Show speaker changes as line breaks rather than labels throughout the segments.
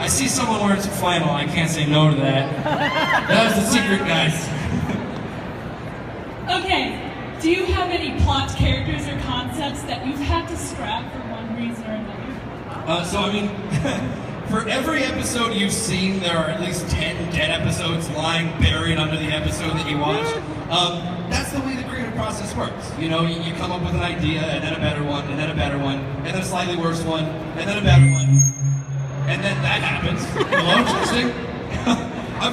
I see someone wearing some flannel, I can't say no to that. That was the secret, guys.
Okay, do you have any plot characters or concepts that you've had to scrap for one reason or another?
So I mean, for every episode you've seen, there are at least 10 dead episodes lying buried under the episode that you watched. That's the way the creative process works. You know, you come up with an idea, and then a better one, and then a better one, and then a slightly worse one, and then a better one. And then that happens. Hello, interesting.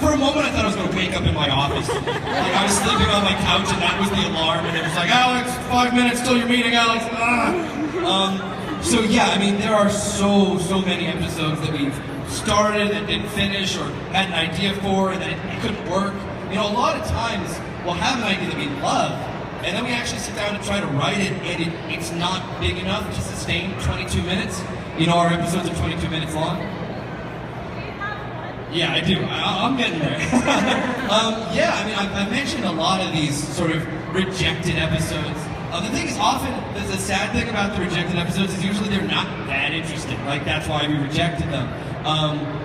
For a moment I thought I was going to wake up in my office. Like I was sleeping on my couch and that was the alarm and it was like, Alex, 5 minutes till your meeting, Alex. So yeah, I mean, there are so many episodes that we've started and didn't finish or had an idea for and then it couldn't work. You know, a lot of times we'll have an idea that we love and then we actually sit down and try to write it and it's not big enough to sustain 22 minutes. You know, our episodes are 22 minutes long. Yeah, I do. I'm getting there. Yeah, I mean, I've mentioned a lot of these sort of rejected episodes. The thing is, often, the sad thing about the rejected episodes is usually they're not that interesting. Like, that's why we rejected them.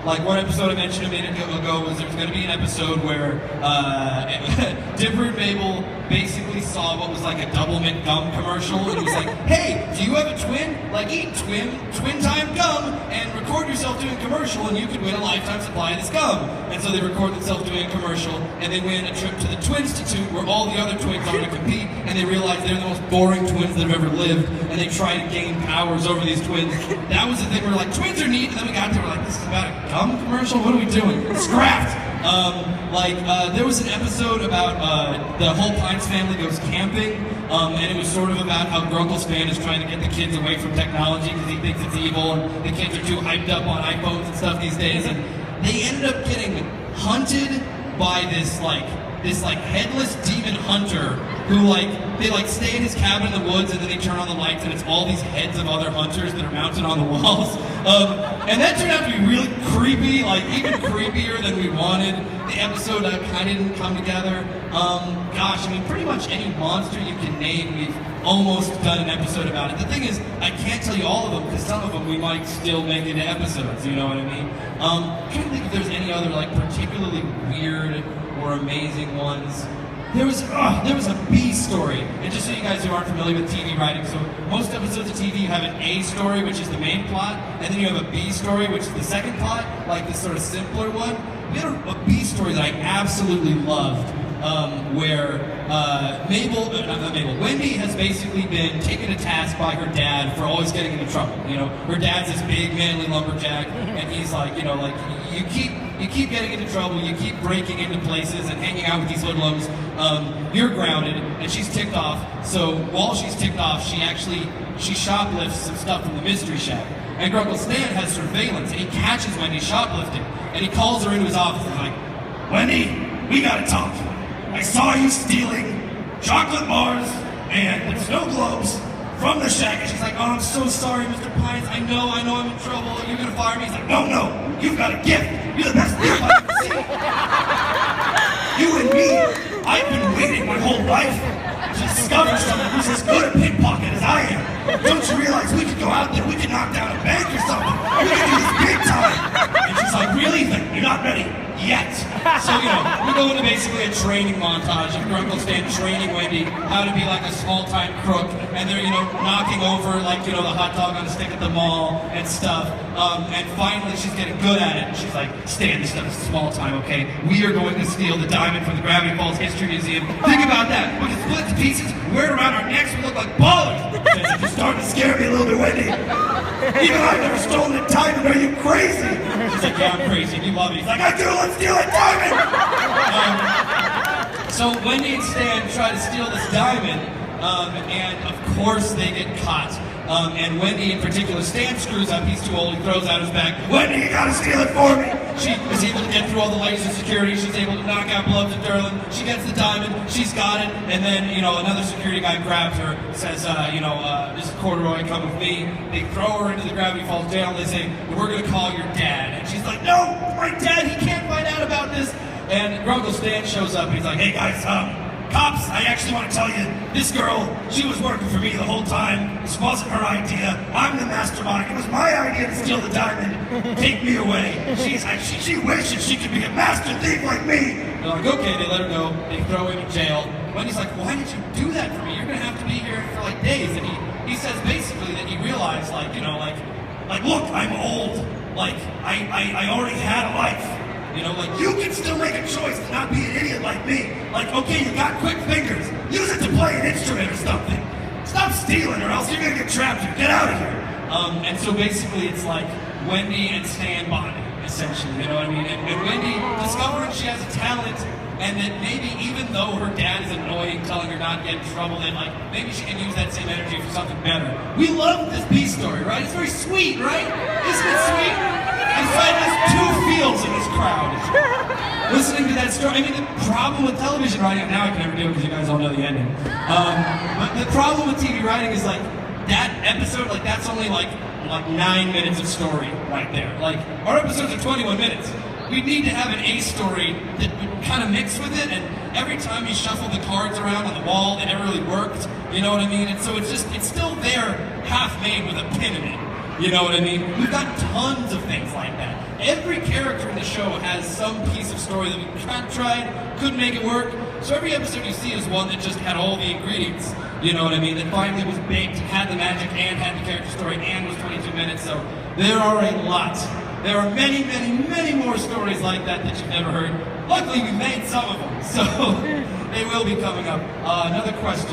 Like, one episode I mentioned a minute ago was there was going to be an episode where Dipper and Mabel basically saw what was like a Double Mint gum commercial, and it was like, hey, do you have a twin? Like, eat twin time gum, and record yourself doing a commercial, and you could win a lifetime supply of this gum. And so they record themselves doing a commercial, and they win a trip to the Twinstitute, where all the other twins are going to compete, and they realize they're the most boring twins that have ever lived, and they try to gain powers over these twins. That was the thing, we were like, twins are neat, and then we got there, we're like, this is about a gum commercial? What are we doing? Scrapped! There was an episode about the whole Pines family goes camping, and it was sort of about how Grunkle Stan is trying to get the kids away from technology because he thinks it's evil, and the kids are too hyped up on iPhones and stuff these days, and they ended up getting hunted by this headless demon hunter who they stay in his cabin in the woods and then they turn on the lights and it's all these heads of other hunters that are mounted on the walls. And that turned out to be really creepy, like even creepier than we wanted. The episode kind of didn't come together. Gosh, I mean, pretty much any monster you can name, we've almost done an episode about it. The thing is, I can't tell you all of them because some of them we might still make into episodes, you know what I mean? I can't think if there's any other particularly weird or amazing ones. There was a B story, and just so you guys who aren't familiar with TV writing, so most episodes of TV you have an A story, which is the main plot, and then you have a B story, which is the second plot, like the sort of simpler one. We had a B story that I absolutely loved, where Wendy has basically been taken to task by her dad for always getting into trouble. You know, her dad's this big manly lumberjack, and he's like, you keep getting into trouble, you keep breaking into places and hanging out with these hoodlums, you're grounded, and she's ticked off. So while she's ticked off, she shoplifts some stuff from the Mystery Shack. And Grunkle Stan has surveillance, and he catches Wendy shoplifting, and he calls her into his office and he's like, Wendy, we gotta talk. I saw you stealing chocolate bars and snow globes from the shack. And she's like, oh, I'm so sorry, Mr. Pines. I know I'm in trouble. You're gonna fire me. He's like, no, you've got a gift. You're the best thief I've ever seen. You and me, I've been waiting my whole life to discover someone who's as good a pickpocket as I am. Don't you realize we could go out there, we could knock down a bank or something. We could do this big time. And she's like, really? He's like, you're not ready yet. So, we go into basically a training montage of Grunkle Stan training Wendy how to be like a small-time crook, and they're, knocking over, the hot dog on a stick at the mall and stuff, and finally she's getting good at it, and she's like, Stan, this stuff is small time, okay? We are going to steal the diamond from the Gravity Falls History Museum. Think about that. We can split the pieces, wear it around our necks, we look like ballers. You're starting to scare me a little bit, Wendy. Even I've never stolen a diamond, are you crazy? She's like, yeah, I'm crazy, you love it. He's like, I do, let's steal a diamond! So Wendy and Stan try to steal this diamond, and of course they get caught. And Wendy in particular, Stan screws up, he's too old, he throws out his back, Wendy, you gotta steal it for me! She is able to get through all the layers of security, she's able to knock out Blubs and Derlin, she gets the diamond, she's got it, and then, another security guy grabs her, says, this is Corduroy, come with me. They throw her into the Gravity Falls jail, they say, we're gonna call your dad. And she's like, no, my dad, he can't find out about this. And Grunkle Stan shows up and he's like, hey guys,
cops, I actually want to tell you, this girl, she was working for me the whole time. This wasn't her idea. I'm the mastermind. It was my idea to steal the diamond. Take me away. She wishes she could be a master thief like me.
They're like, okay, they let her go. They throw him in jail. Wendy's like, why did you do that for me? You're gonna have to be here for like days. And he says basically that he realized, like, you know, like
look, I'm old. Like, I already had a life.
you know, like
You can still make a choice to not be an idiot like me. Like, okay, you got quick fingers. Use it to play an instrument or something. Stop stealing or else you're gonna get trapped here. Get out of here.
And so basically it's like Wendy and Stan bonding, essentially, you know what I mean? And Wendy discovering she has a talent, and that maybe even though her dad is annoying, telling her not to get in trouble, then like maybe she can use that same energy for something better. We love this peace story, right? It's very sweet, right? Isn't it sweet? I find there's two feels in this crowd. Listening to that story, I mean, the problem with television writing, now I can never do it because you guys all know the ending. But the problem with TV writing is like, that episode, like that's only like 9 minutes of story right there. Like, our episodes are 21 minutes. We need to have an A story that would kind of mix with it, and every time you shuffle the cards around on the wall, it never really worked, you know what I mean? And so it's still there, half made with a pin in it, you know what I mean? We've got tons of things like that. Every character in the show has some piece of story that we tried, couldn't make it work, so every episode you see is one that just had all the ingredients, you know what I mean? That finally was baked, had the magic, and had the character story, and was 22 minutes, so there are a lot. There are many, many, many more stories like that you've never heard. Luckily, we made some of them, so they will be coming up. Another question.